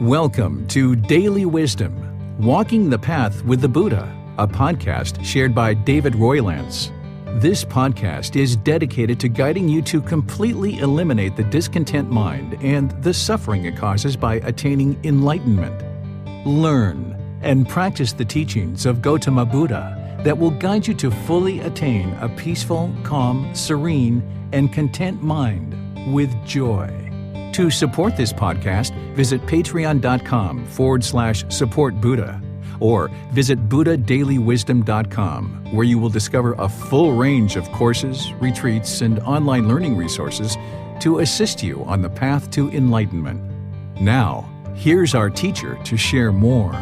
Welcome to Daily Wisdom, Walking the Path with the Buddha, a podcast shared by David Roylance. This podcast is dedicated to guiding you to completely eliminate the discontent mind and the suffering it causes by attaining enlightenment. Learn and practice the teachings of Gotama Buddha that will guide you to fully attain a peaceful, calm, serene, and content mind with joy. To support this podcast, visit patreon.com/support Buddha or visit buddhadailywisdom.com, where you will discover a full range of courses, retreats, and online learning resources to assist you on the path to enlightenment. Now, here's our teacher to share more.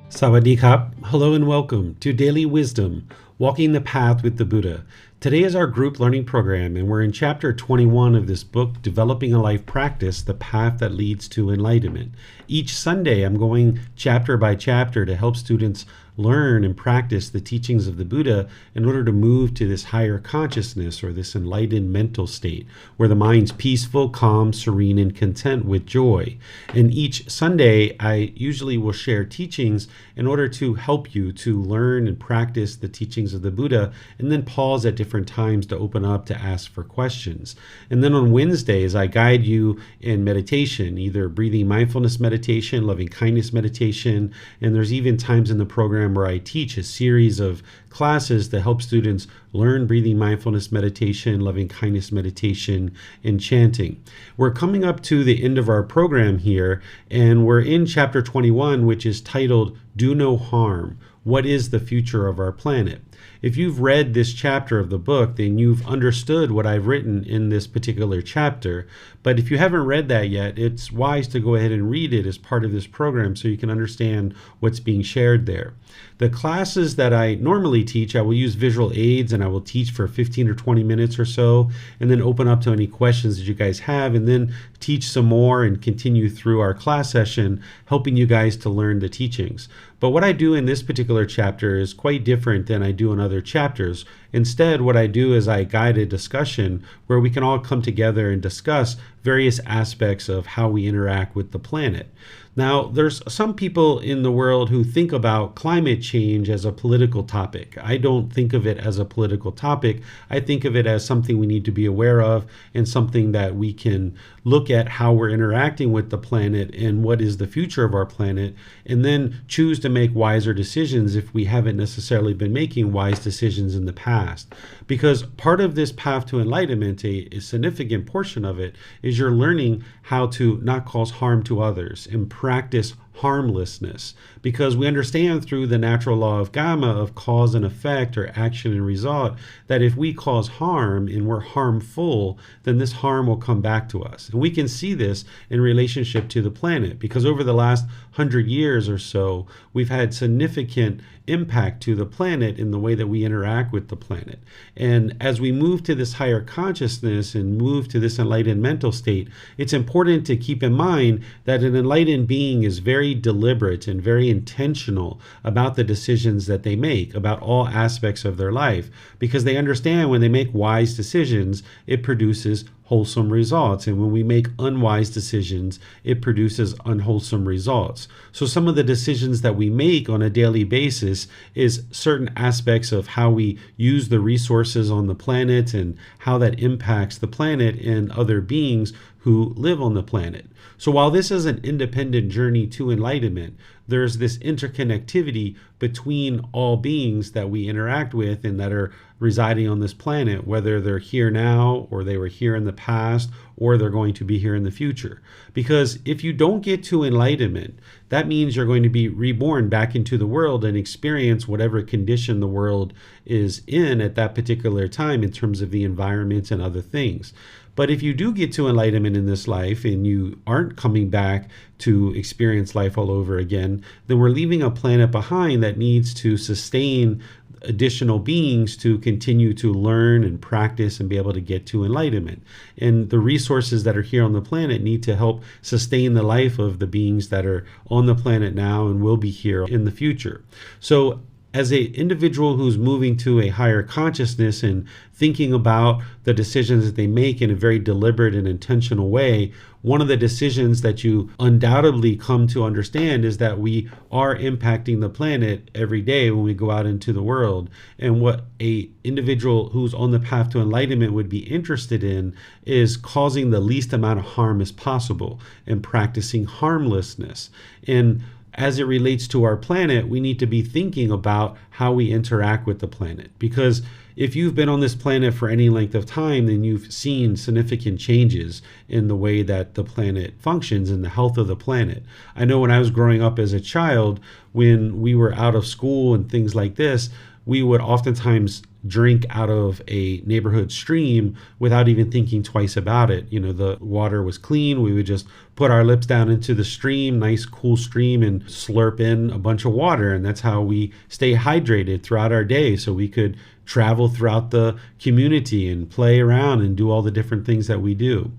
Sawadee Kap. Hello and welcome to Daily Wisdom, Walking the Path with the Buddha. Today is our group learning program, and we're in chapter 21 of this book, Developing a Life Practice, The Path That Leads to Enlightenment. Each Sunday, I'm going chapter by chapter to help students learn and practice the teachings of the Buddha in order to move to this higher consciousness or this enlightened mental state where the mind's peaceful, calm, serene, and content with joy. And each Sunday, I usually will share teachings in order to help you to learn and practice the teachings of the Buddha, and then pause at different times to open up to ask for questions. And then on Wednesdays, I guide you in meditation, either breathing mindfulness meditation, loving kindness meditation, and there's even times in the program where I teach a series of classes to help students learn breathing mindfulness meditation, loving kindness meditation, and chanting. We're coming up to the end of our program here, and we're in chapter 21, which is titled, Do No Harm. What is the future of our planet? If you've read this chapter of the book, then you've understood what I've written in this particular chapter. But if you haven't read that yet, it's wise to go ahead and read it as part of this program so you can understand what's being shared there. The classes that I normally teach, I will use visual aids and I will teach for 15 or 20 minutes or so, and then open up to any questions that you guys have, and then teach some more and continue through our class session, helping you guys to learn the teachings. But what I do in this particular chapter is quite different than I do in other chapters. Instead, what I do is I guide a discussion where we can all come together and discuss various aspects of how we interact with the planet. Now, there's some people in the world who think about climate change as a political topic. I don't think of it as a political topic. I think of it as something we need to be aware of and something that we can look at how we're interacting with the planet and what is the future of our planet, and then choose to make wiser decisions if we haven't necessarily been making wise decisions in the past. Because part of this path to enlightenment, a significant portion of it, is you're learning how to not cause harm to others and practice harmlessness, because we understand through the natural law of Karma, of cause and effect, or action and result, that if we cause harm and we're harmful, then this harm will come back to us. And we can see this in relationship to the planet, because over the last 100 years or so, we've had significant impact to the planet in the way that we interact with the planet. And as we move to this higher consciousness and move to this enlightened mental state, it's important to keep in mind that an enlightened being is very deliberate and very intentional about the decisions that they make, about all aspects of their life, because they understand when they make wise decisions, it produces wholesome results. And when we make unwise decisions, it produces unwholesome results. So some of the decisions that we make on a daily basis is certain aspects of how we use the resources on the planet and how that impacts the planet and other beings who live on the planet. So while this is an independent journey to enlightenment, there's this interconnectivity between all beings that we interact with and that are residing on this planet, whether they're here now or they were here in the past or they're going to be here in the future. Because if you don't get to enlightenment, that means you're going to be reborn back into the world and experience whatever condition the world is in at that particular time in terms of the environment and other things. But if you do get to enlightenment in this life and you aren't coming back to experience life all over again, then we're leaving a planet behind that needs to sustain additional beings to continue to learn and practice and be able to get to enlightenment. And the resources that are here on the planet need to help sustain the life of the beings that are on the planet now and will be here in the future. So as an individual who's moving to a higher consciousness and thinking about the decisions that they make in a very deliberate and intentional way, one of the decisions that you undoubtedly come to understand is that we are impacting the planet every day when we go out into the world. And what a individual who's on the path to enlightenment would be interested in is causing the least amount of harm as possible and practicing harmlessness. And as it relates to our planet, we need to be thinking about how we interact with the planet. Because if you've been on this planet for any length of time, then you've seen significant changes in the way that the planet functions and the health of the planet. I know when I was growing up as a child, when we were out of school and things like this, we would oftentimes drink out of a neighborhood stream without even thinking twice about it. You know, the water was clean. We would just put our lips down into the stream, nice cool stream, and slurp in a bunch of water. And that's how we stay hydrated throughout our day, so we could travel throughout the community and play around and do all the different things that we do.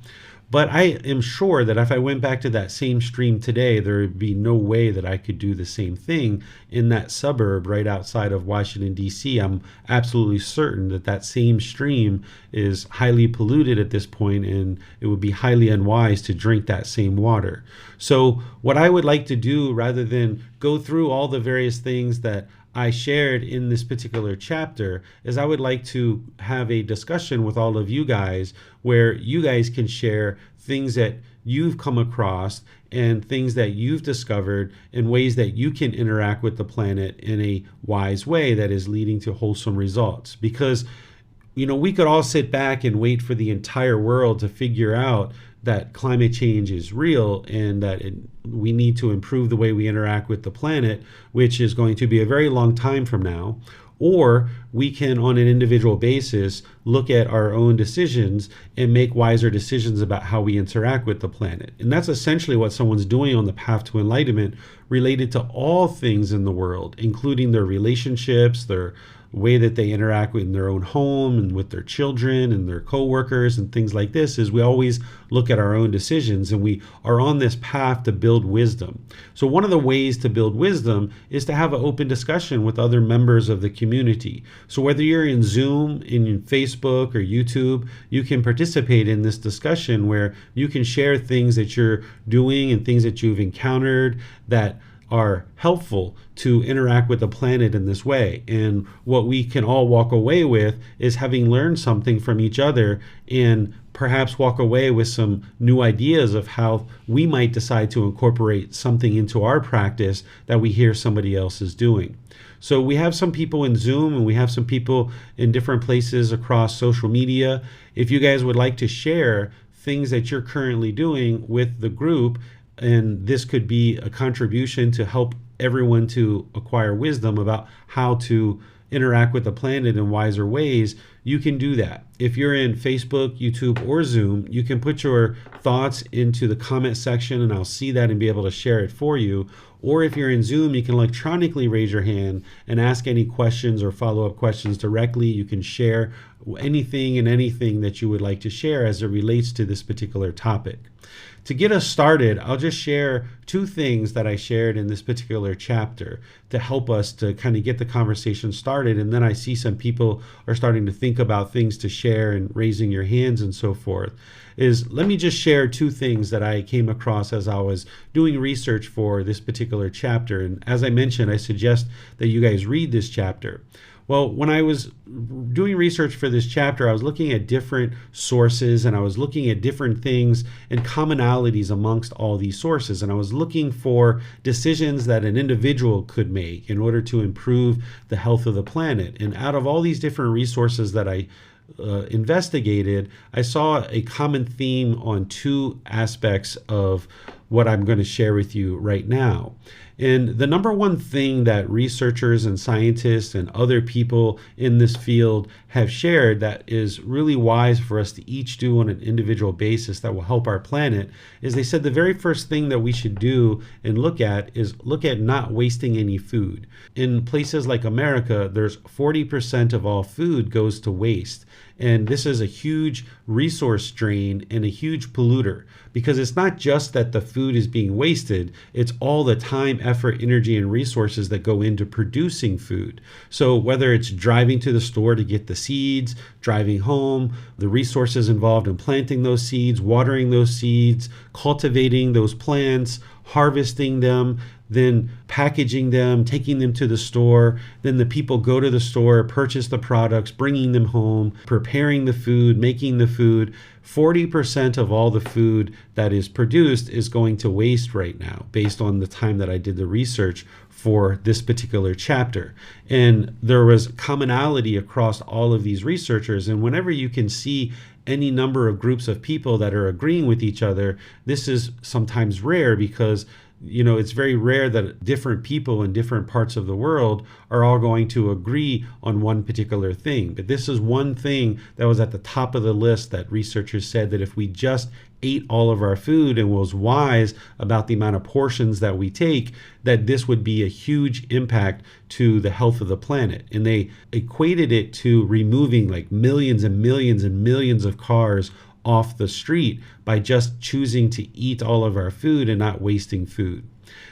But I am sure that if I went back to that same stream today, there would be no way that I could do the same thing in that suburb right outside of Washington, D.C. I'm absolutely certain that that same stream is highly polluted at this point, and it would be highly unwise to drink that same water. So what I would like to do, rather than go through all the various things that I shared in this particular chapter, is I would like to have a discussion with all of you guys where you guys can share things that you've come across and things that you've discovered in ways that you can interact with the planet in a wise way that is leading to wholesome results. Because, you know, we could all sit back and wait for the entire world to figure out that climate change is real and that we need to improve the way we interact with the planet, which is going to be a very long time from now. Or we can, on an individual basis, look at our own decisions and make wiser decisions about how we interact with the planet. And that's essentially what someone's doing on the path to enlightenment related to all things in the world, including their relationships, their way that they interact in their own home and with their children and their co-workers and things like this. Is we always look at our own decisions, and we are on this path to build wisdom. So one of the ways to build wisdom is to have an open discussion with other members of the community. So whether you're in Zoom, in Facebook, or YouTube, you can participate in this discussion where you can share things that you're doing and things that you've encountered that are helpful to interact with the planet in this way. And what we can all walk away with is having learned something from each other, and perhaps walk away with some new ideas of how we might decide to incorporate something into our practice that we hear somebody else is doing. So we have some people in Zoom, and we have some people in different places across social media. If you guys would like to share things that you're currently doing with the group, and this could be a contribution to help everyone to acquire wisdom about how to interact with the planet in wiser ways, you can do that. If you're in Facebook, YouTube, or Zoom, you can put your thoughts into the comment section, and I'll see that and be able to share it for you. Or if you're in Zoom, you can electronically raise your hand and ask any questions or follow-up questions directly. You can share anything and anything that you would like to share as it relates to this particular topic. To get us started, I'll just share two things that I shared in this particular chapter to help us to kind of get the conversation started. And then I see some people are starting to think about things to share and raising your hands and so forth. Let me just share two things that I came across as I was doing research for this particular chapter. And as I mentioned, I suggest that you guys read this chapter. Well, when I was doing research for this chapter, I was looking at different sources, and I was looking at different things and commonalities amongst all these sources. And I was looking for decisions that an individual could make in order to improve the health of the planet. And out of all these different resources that I investigated, I saw a common theme on two aspects of what I'm going to share with you right now. And the number one thing that researchers and scientists and other people in this field have shared that is really wise for us to each do on an individual basis that will help our planet is they said the very first thing that we should do and look at is look at not wasting any food. In places like America, there's 40% of all food goes to waste. And this is a huge resource drain and a huge polluter, because it's not just that the food is being wasted, it's all the time, effort, energy, and resources that go into producing food. So whether it's driving to the store to get the seeds, driving home, the resources involved in planting those seeds, watering those seeds, cultivating those plants, harvesting them, then packaging them, taking them to the store. Then the people go to the store, purchase the products, bringing them home, preparing the food, making the food. 40% of all the food that is produced is going to waste right now, based on the time that I did the research for this particular chapter. And there was commonality across all of these researchers. And whenever you can see any number of groups of people that are agreeing with each other, this is sometimes rare, because it's very rare that different people in different parts of the world are all going to agree on one particular thing. But this is one thing that was at the top of the list that researchers said that if we just ate all of our food and was wise about the amount of portions that we take, that this would be a huge impact to the health of the planet. And they equated it to removing like millions and millions and millions of cars off the street by just choosing to eat all of our food and not wasting food.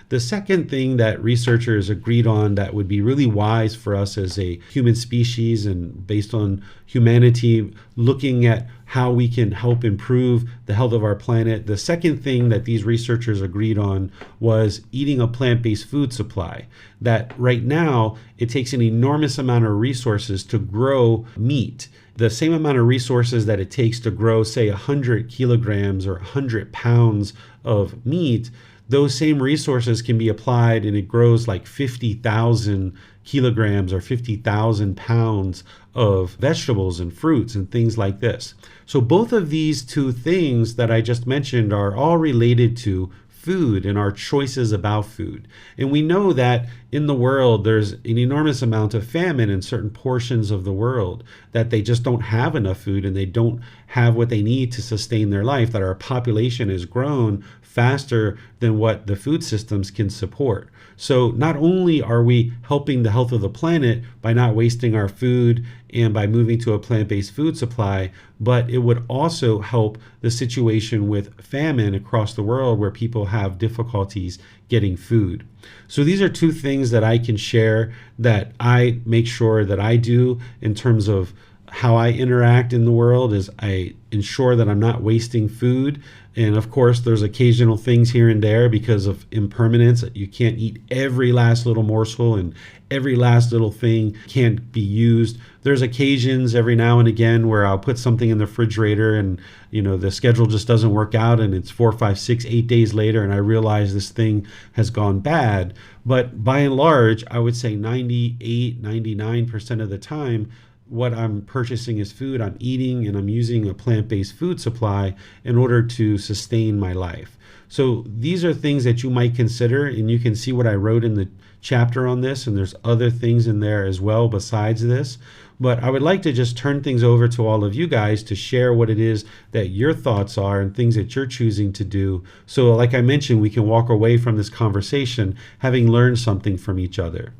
The second thing that researchers agreed on that would be really wise for us as a human species, and based on humanity looking at how we can help improve the health of our planet, the second thing that these researchers agreed on was eating a plant-based food supply. That right now, it takes an enormous amount of resources to grow meat. The same amount of resources that it takes to grow, say, 100 kilograms or 100 pounds of meat, those same resources can be applied and it grows like 50,000 kilograms or 50,000 pounds of vegetables and fruits and things like this. So both of these two things that I just mentioned are all related to food and our choices about food. And we know that in the world, there's an enormous amount of famine in certain portions of the world, that they just don't have enough food and they don't have what they need to sustain their life, that our population has grown faster than what the food systems can support. So not only are we helping the health of the planet by not wasting our food and by moving to a plant-based food supply, but it would also help the situation with famine across the world where people have difficulties getting food. So these are two things that I can share that I make sure that I do in terms of how I interact in the world, is I ensure that I'm not wasting food. And of course, there's occasional things here and there because of impermanence. You can't eat every last little morsel and every last little thing can't be used. There's occasions every now and again where I'll put something in the refrigerator and the schedule just doesn't work out, and it's 4, 5, 6, 8 days later and I realize this thing has gone bad. But by and large, I would say 98, 99% of the time, what I'm purchasing is food I'm eating, and I'm using a plant-based food supply in order to sustain my life. So these are things that you might consider, and you can see what I wrote in the chapter on this, and there's other things in there as well besides this. But I would like to just turn things over to all of you guys to share what it is that your thoughts are and things that you're choosing to do. So like I mentioned, we can walk away from this conversation having learned something from each other.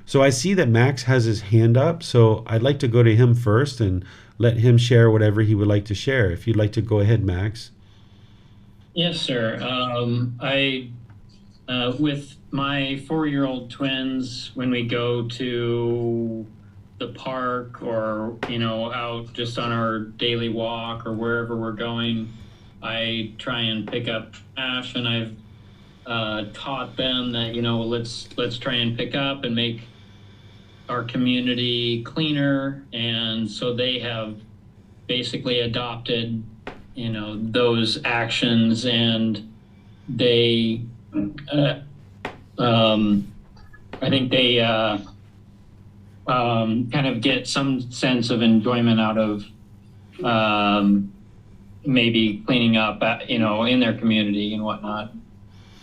So I see that Max has his hand up, so I'd like to go to him first and let him share whatever he would like to share. If you'd like to go ahead, Max. Yes, sir. With my 4-year-old twins, when we go to the park or, out just on our daily walk or wherever we're going, I try and pick up trash, and I've taught them that, let's try and pick up and make our community cleaner. And so they have basically adopted, those actions, and they, I think they kind of get some sense of enjoyment out of maybe cleaning up, in their community and whatnot.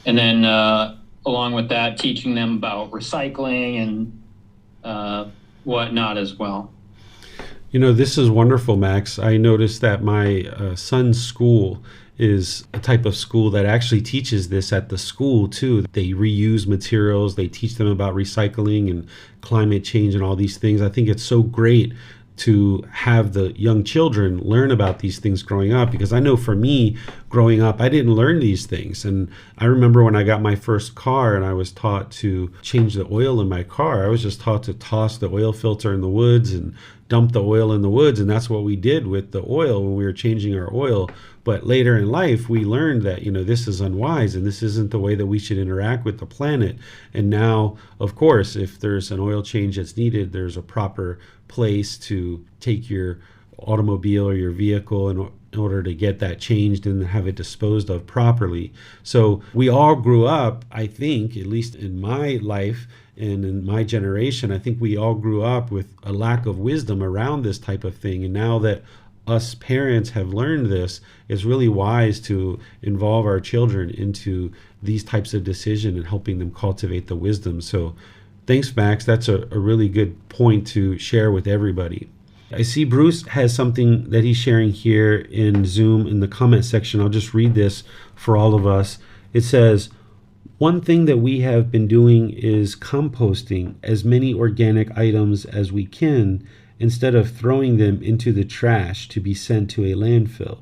And then along with that, teaching them about recycling and whatnot as well. This is wonderful, Max. I noticed that my son's school is a type of school that actually teaches this at the school too. They reuse materials, they teach them about recycling and climate change and all these things. I think it's so great to have the young children learn about these things growing up, because I know for me growing up, I didn't learn these things. And I remember when I got my first car and I was taught to change the oil in my car, I was just taught to toss the oil filter in the woods and dump the oil in the woods. And that's what we did with the oil when we were changing our oil. But later in life, we learned that, this is unwise and this isn't the way that we should interact with the planet. And now, of course, if there's an oil change that's needed, there's a proper place to take your automobile or your vehicle in order to get that changed and have it disposed of properly. So we all grew up, I think, at least in my life and in my generation, I think we all grew up with a lack of wisdom around this type of thing. And now that us parents have learned this, it's really wise to involve our children into these types of decision and helping them cultivate the wisdom. So thanks, Max. That's a really good point to share with everybody. I see Bruce has something that he's sharing here in Zoom in the comment section. I'll just read this for all of us. It says, "One thing that we have been doing is composting as many organic items as we can instead of throwing them into the trash to be sent to a landfill.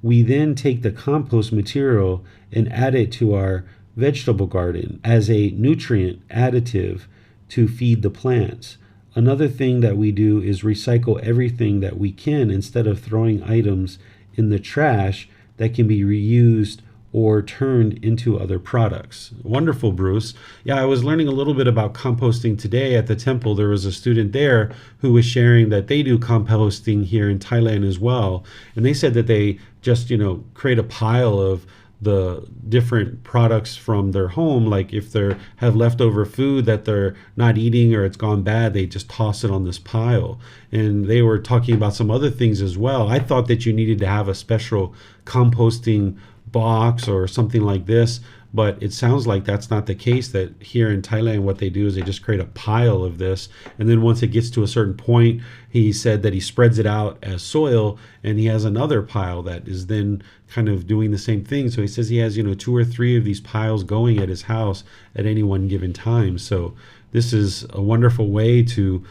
We then take the compost material and add it to our vegetable garden as a nutrient additive to feed the plants. Another thing that we do is recycle everything that we can instead of throwing items in the trash that can be reused or turned into other products." Wonderful, Bruce. Yeah, I was learning a little bit about composting today at the temple. There was a student there who was sharing that they do composting here in Thailand as well. And they said that they just, create a pile of the different products from their home. Like if they have leftover food that they're not eating or it's gone bad, they just toss it on this pile. And they were talking about some other things as well. I thought that you needed to have a special composting box or something like this, but it sounds like that's not the case. That here in Thailand, what they do is they just create a pile of this, and then once it gets to a certain point, he said that he spreads it out as soil, and he has another pile that is then kind of doing the same thing. So he says he has 2 or 3 of these piles going at his house at any one given time. So this is a wonderful way to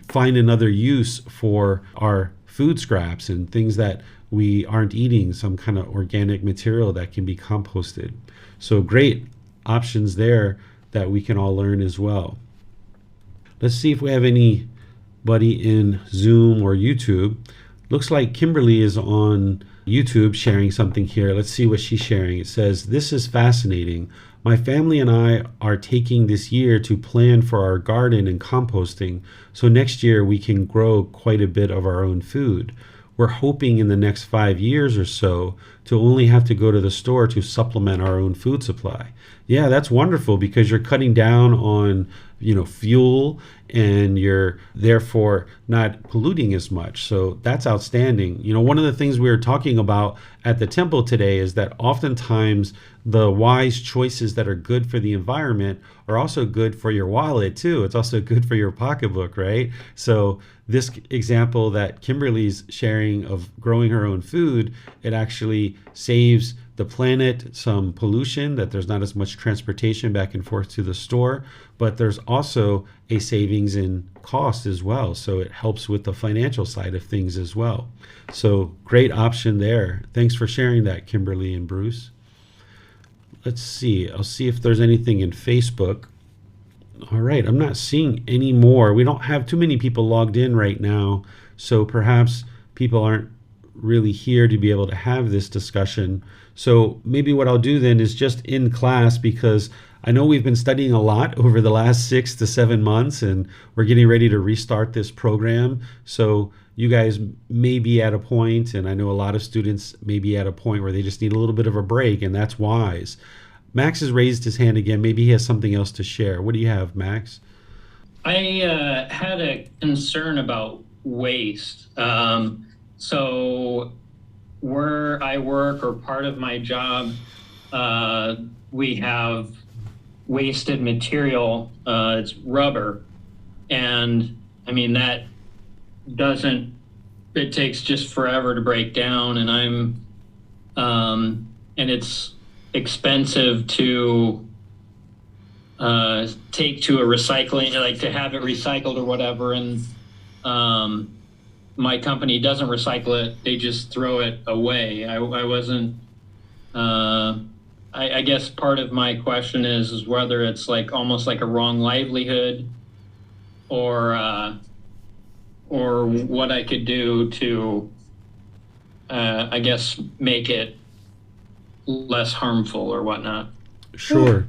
find another use for our food scraps and things that we aren't eating, some kind of organic material that can be composted. So great options there that we can all learn as well. Let's see if we have anybody in Zoom or YouTube. Looks like Kimberly is on YouTube sharing something here. Let's see what she's sharing. It says, "This is fascinating. My family and I are taking this year to plan for our garden and composting, so next year we can grow quite a bit of our own food. We're hoping in the next 5 years or so to only have to go to the store to supplement our own food supply." Yeah, that's wonderful, because you're cutting down on, fuel, and you're therefore not polluting as much. So that's outstanding. One of the things we were talking about at the temple today is that oftentimes the wise choices that are good for the environment are also good for your wallet too. It's also good for your pocketbook, right? So this example that Kimberly's sharing of growing her own food, it actually saves the planet some pollution, that there's not as much transportation back and forth to the store, but there's also a savings in cost as well. So it helps with the financial side of things as well. So great option there. Thanks for sharing that, Kimberly and Bruce. Let's see. I'll see if there's anything in Facebook. All right. I'm not seeing any more. We don't have too many people logged in right now, so perhaps people aren't really here to be able to have this discussion. So maybe what I'll do then is just in class, because I know we've been studying a lot over the last 6 to 7 months, and we're getting ready to restart this program. So you guys may be at a point, and I know a lot of students may be at a point where they just need a little bit of a break, and that's wise. Max has raised his hand again. Maybe he has something else to share. What do you have, Max? I had a concern about waste. So where I work, or part of my job, we have wasted material. It's rubber. And I mean, it takes just forever to break down. And and it's expensive to take to a recycling, like to have it recycled or whatever. And my company doesn't recycle it, they just throw it away. I wasn't, I guess part of my question is whether it's like almost like a wrong livelihood, or what I could do to, I guess, make it less harmful or whatnot. Sure.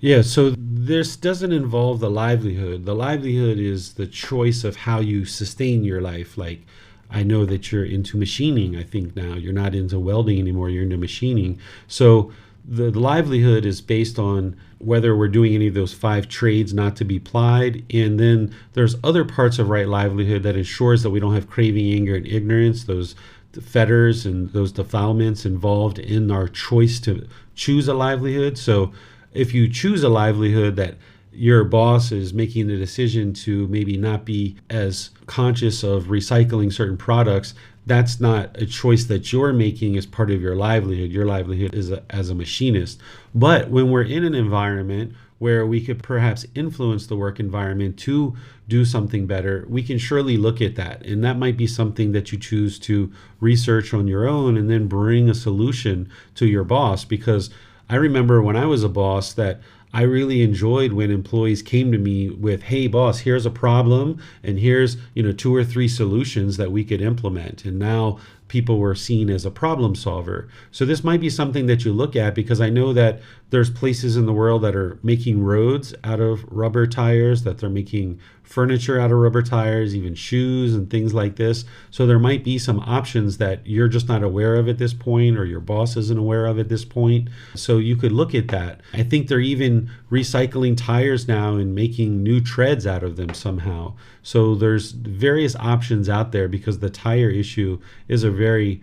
Yeah, so this doesn't involve the livelihood. The livelihood is the choice of how you sustain your life. Like, I know that you're into machining, I think now. You're not into welding anymore, you're into machining. So the livelihood is based on whether we're doing any of those 5 trades not to be plied. And then there's other parts of right livelihood that ensures that we don't have craving, anger, and ignorance, those fetters and those defilements involved in our choice to choose a livelihood. So if you choose a livelihood that your boss is making the decision to maybe not be as conscious of recycling certain products, that's not a choice that you're making as part of your livelihood. Your livelihood is as a machinist. But when we're in an environment where we could perhaps influence the work environment to do something better, we can surely look at that. And that might be something that you choose to research on your own and then bring a solution to your boss. Because I remember when I was a boss that I really enjoyed when employees came to me with, hey boss, here's a problem and here's 2 or 3 solutions that we could implement. And now people were seen as a problem solver. So this might be something that you look at, because I know that there's places in the world that are making roads out of rubber tires, that they're making furniture out of rubber tires, even shoes and things like this. So there might be some options that you're just not aware of at this point, or your boss isn't aware of at this point. So you could look at that. I think they're even recycling tires now and making new treads out of them somehow. So there's various options out there, because the tire issue is a very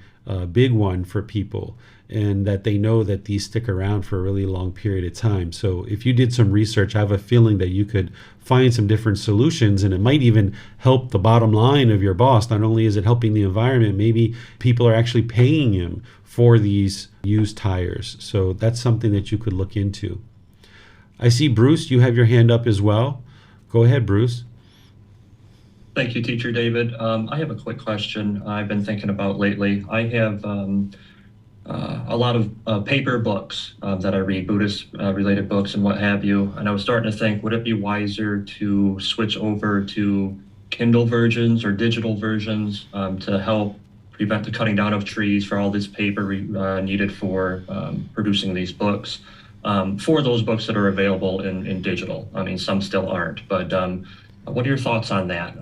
big one for people, and that they know that these stick around for a really long period of time. So if you did some research, I have a feeling that you could find some different solutions, and it might even help the bottom line of your boss. Not only is it helping the environment, maybe people are actually paying him for these used tires. So that's something that you could look into. I see, Bruce, you have your hand up as well. Go ahead, Bruce. Thank you, Teacher David. I have a quick question I've been thinking about lately. I have a lot of paper books that I read, Buddhist related books and what have you. And I was starting to think, would it be wiser to switch over to Kindle versions or digital versions to help prevent the cutting down of trees for all this paper needed for producing these books? For those books that are available in digital. I mean, some still aren't, but what are your thoughts on that?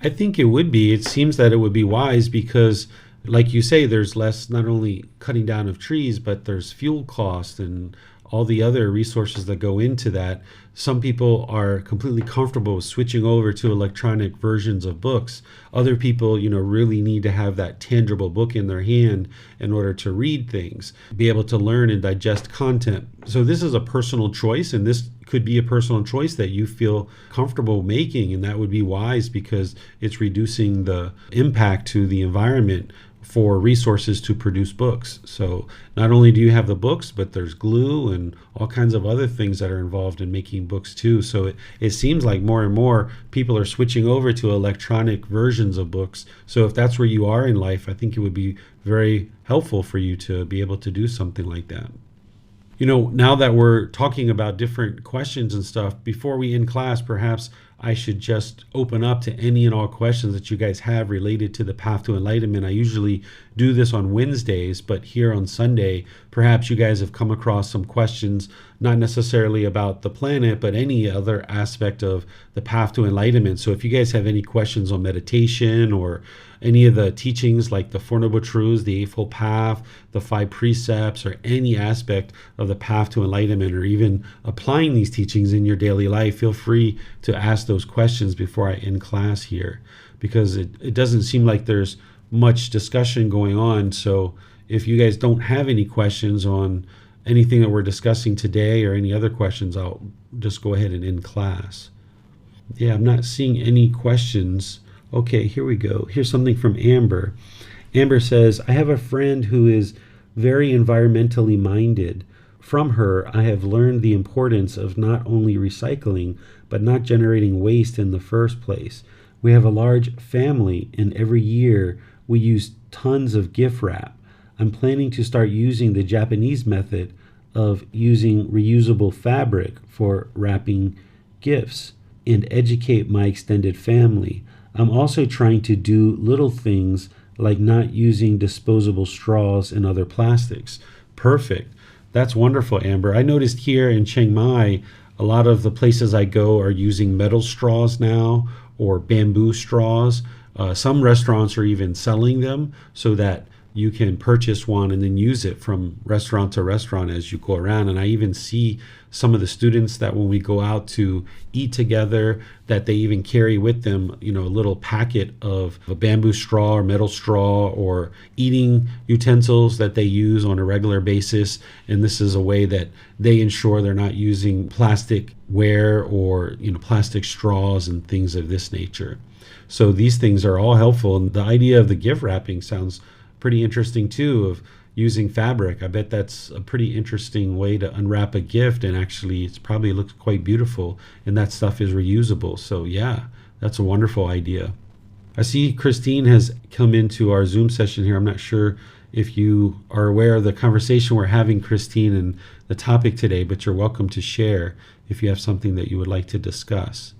I think it would be. It seems that it would be wise because, like you say, there's less not only cutting down of trees, but there's fuel cost and all the other resources that go into that. Some people are completely comfortable with switching over to electronic versions of books. Other people, really need to have that tangible book in their hand in order to read things, be able to learn and digest content. So this is a personal choice, and this could be a personal choice that you feel comfortable making, and that would be wise because it's reducing the impact to the environment for resources to produce books. So not only do you have the books, but there's glue and all kinds of other things that are involved in making books too. So it seems like more and more people are switching over to electronic versions of books. So if that's where you are in life, I think it would be very helpful for you to be able to do something like that. Now that we're talking about different questions and stuff, before we end class, perhaps I should just open up to any and all questions that you guys have related to the path to enlightenment. I usually do this on Wednesdays, but here on Sunday, perhaps you guys have come across some questions, not necessarily about the planet, but any other aspect of the path to enlightenment. So if you guys have any questions on meditation or any of the teachings like the Four Noble Truths, the Eightfold Path, the 5 Precepts, or any aspect of the path to enlightenment, or even applying these teachings in your daily life, feel free to ask those questions before I end class here, because it doesn't seem like there's much discussion going on. So if you guys don't have any questions on anything that we're discussing today or any other questions, I'll just go ahead and end class. Yeah, I'm not seeing any questions. Okay, here we go. Here's something from Amber. Amber says, I have a friend who is very environmentally minded. From her, I have learned the importance of not only recycling, but not generating waste in the first place. We have a large family, and every year we use tons of gift wrap. I'm planning to start using the Japanese method of using reusable fabric for wrapping gifts and educate my extended family. I'm also trying to do little things like not using disposable straws and other plastics. Perfect. That's wonderful, Amber. I noticed here in Chiang Mai, a lot of the places I go are using metal straws now or bamboo straws. Some restaurants are even selling them so that you can purchase one and then use it from restaurant to restaurant as you go around. And I even see some of the students that when we go out to eat together, that they even carry with them, a little packet of a bamboo straw or metal straw or eating utensils that they use on a regular basis. And this is a way that they ensure they're not using plastic ware or, plastic straws and things of this nature. So these things are all helpful. And the idea of the gift wrapping sounds pretty interesting too, of using fabric. I bet that's a pretty interesting way to unwrap a gift, and actually it's probably looks quite beautiful, and that stuff is reusable. So yeah, that's a wonderful idea. I see Christine has come into our Zoom session here. I'm not sure if you are aware of the conversation we're having, Christine, and the topic today, but you're welcome to share if you have something that you would like to discuss.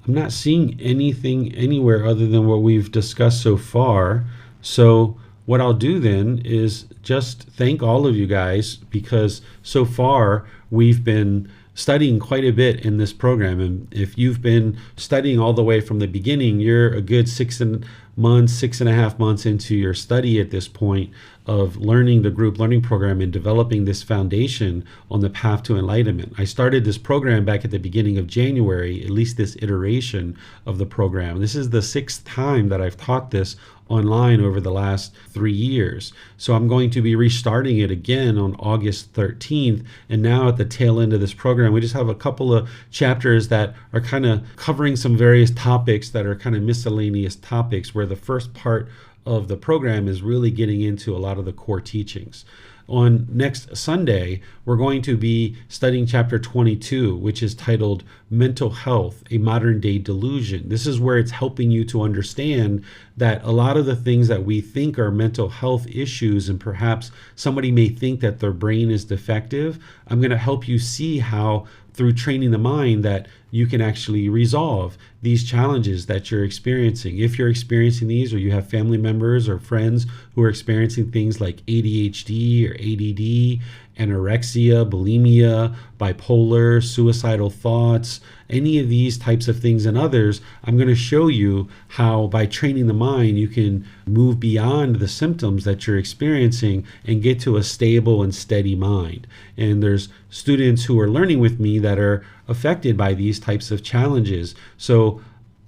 I'm not seeing anything anywhere other than what we've discussed so far. So what I'll do then is just thank all of you guys, because so far we've been studying quite a bit in this program. And if you've been studying all the way from the beginning, you're a good 6.5 months into your study at this point of learning the group learning program and developing this foundation on the path to enlightenment. I started this program back at the beginning of January, at least this iteration of the program. This is the 6th time that I've taught this online over the last 3 years. So I'm going to be restarting it again on August 13th. And now at the tail end of this program, we just have a couple of chapters that are kind of covering some various topics that are kind of miscellaneous topics, where the first part of the program is really getting into a lot of the core teachings. On next Sunday, we're going to be studying chapter 22, which is titled Mental Health, a Modern Day Delusion. This is where it's helping you to understand that a lot of the things that we think are mental health issues, and perhaps somebody may think that their brain is defective, I'm going to help you see how through training the mind that you can actually resolve these challenges that you're experiencing. If you're experiencing these, or you have family members or friends who are experiencing things like ADHD or ADD, anorexia, bulimia, bipolar, suicidal thoughts, any of these types of things and others, I'm going to show you how by training the mind you can move beyond the symptoms that you're experiencing and get to a stable and steady mind. And there's students who are learning with me that are affected by these types of challenges. So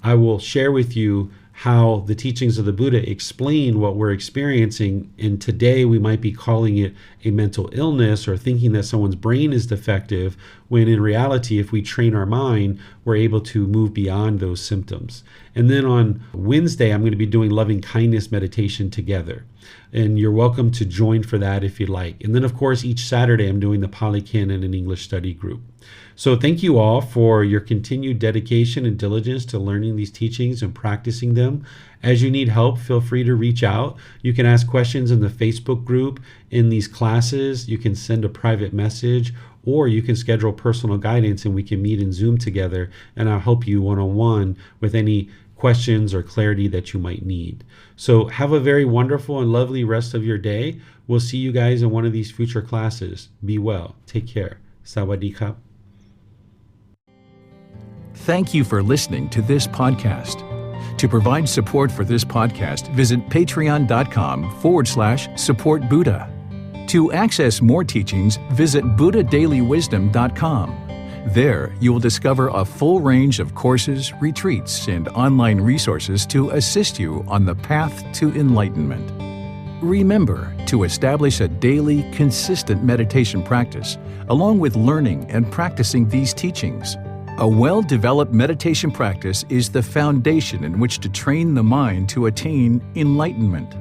I will share with you how the teachings of the Buddha explain what we're experiencing. And today we might be calling it a mental illness or thinking that someone's brain is defective, when in reality, if we train our mind, we're able to move beyond those symptoms. And then on Wednesday, I'm going to be doing loving kindness meditation together. And you're welcome to join for that if you'd like. And then, of course, each Saturday, I'm doing the Pali Canon and English study group. So thank you all for your continued dedication and diligence to learning these teachings and practicing them. As you need help, feel free to reach out. You can ask questions in the Facebook group, in these classes. You can send a private message, or you can schedule personal guidance and we can meet in Zoom together, and I'll help you one-on-one with any questions or clarity that you might need. So have a very wonderful and lovely rest of your day. We'll see you guys in one of these future classes. Be well. Take care. Sawadee krap. Thank you for listening to this podcast. To provide support for this podcast, visit patreon.com/support Buddha. To access more teachings, visit buddhadailywisdom.com. There, you will discover a full range of courses, retreats, and online resources to assist you on the path to enlightenment. Remember to establish a daily, consistent meditation practice, along with learning and practicing these teachings. A well-developed meditation practice is the foundation in which to train the mind to attain enlightenment.